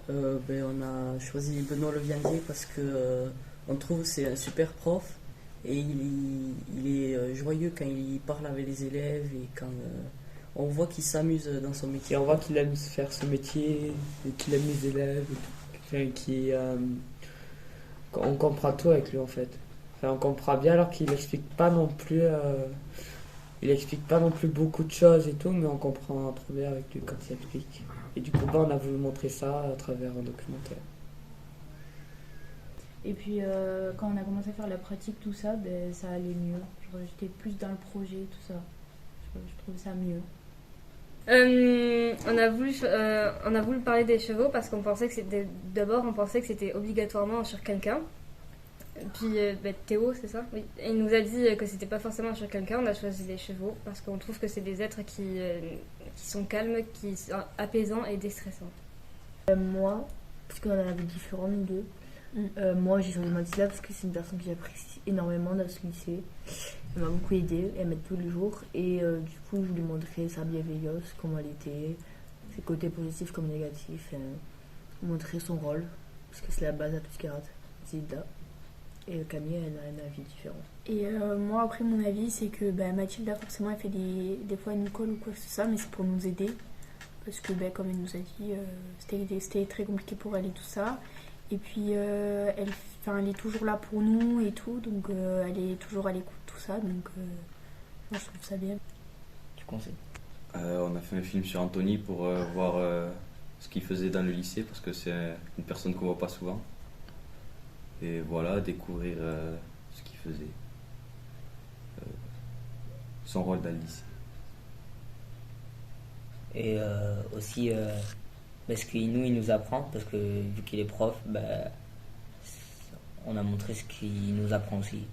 On a choisi Benoît Leviandier parce que on trouve que c'est un super prof et il est joyeux quand il parle avec les élèves et quand on voit qu'il s'amuse dans son métier. Et on voit qu'il aime faire ce métier, et qu'il aime les élèves, et tout. Quelqu'un qui... on comprend tout avec lui en fait. Enfin, on comprend bien alors qu'il explique pas non plus... il explique pas non plus beaucoup de choses et tout, mais on comprend trop bien avec lui quand il explique. Et du coup, on a voulu montrer ça à travers un documentaire. Et puis quand on a commencé à faire la pratique, tout ça, ça allait mieux. J'étais plus dans le projet, tout ça. Je trouve ça mieux. On a voulu parler des chevaux parce qu'on pensait que c'était d'abord on pensait que c'était obligatoirement sur quelqu'un. Puis Théo, c'est ça? Oui. Et il nous a dit que c'était pas forcément sur quelqu'un. On a choisi les chevaux parce qu'on trouve que c'est des êtres qui sont calmes, qui sont apaisants et déstressants. Moi, parce qu'on en avait différents nous deux. Moi j'ai choisi Mathilda parce que c'est une personne que j'apprécie énormément dans ce lycée. Elle m'a beaucoup aidée, elle m'aide tous les jours et du coup je lui montrais sa bienveillance, comment elle était, ses côtés positifs comme négatifs, montrer son rôle parce que c'est la base à tout ce qu'elle rate. Zilda et Camille elle a un avis différent. Et moi après mon avis c'est que Mathilda forcément elle fait des fois une colle ou quoi que ce soit mais c'est pour nous aider parce que comme elle nous a dit c'était très compliqué pour elle et tout ça. Et puis elle est toujours là pour nous et tout, donc elle est toujours à l'écoute de tout ça, donc moi je trouve ça bien. Tu conseilles? On a fait un film sur Anthony pour voir ce qu'il faisait dans le lycée, parce que c'est une personne qu'on voit pas souvent. Et voilà, découvrir ce qu'il faisait, son rôle dans le lycée. Et aussi, parce qu'il nous apprend, parce que vu qu'il est prof, on a montré ce qu'il nous apprend aussi.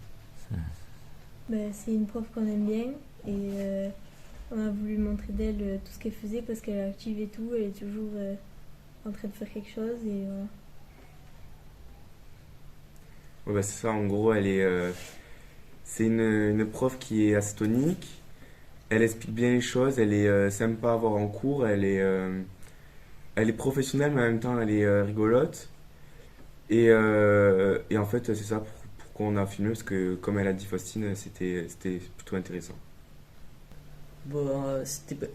C'est une prof qu'on aime bien et on a voulu montrer d'elle tout ce qu'elle faisait parce qu'elle est active et tout, elle est toujours en train de faire quelque chose et voilà. Ouais, c'est ça, en gros, c'est une prof qui est assez tonique, elle explique bien les choses, elle est sympa à voir en cours, elle est professionnelle mais en même temps elle est rigolote. Et en fait c'est ça pourquoi on a filmé, parce que comme elle a dit Faustine, c'était plutôt intéressant.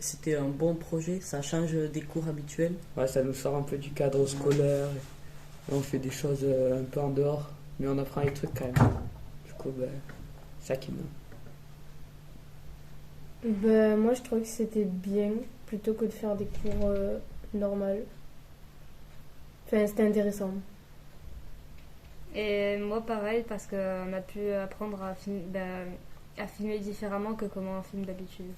C'était un bon projet, ça change des cours habituels. Ouais, ça nous sort un peu du cadre scolaire. Et on fait des choses un peu en dehors, mais on apprend les trucs quand même. Du coup, c'est ça qui me... Moi je trouve que c'était bien plutôt que de faire des cours normaux. Enfin, c'était intéressant. Et moi pareil parce qu'on a pu apprendre à filmer différemment que comment on filme d'habitude.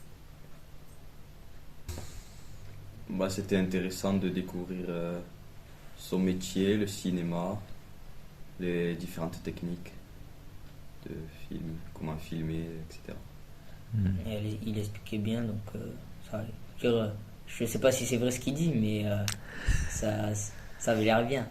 C'était intéressant de découvrir son métier, le cinéma, les différentes techniques de film, comment filmer, etc. Et il expliquait bien, donc ça allait. Je sais pas si c'est vrai ce qu'il dit, mais ça avait l'air bien.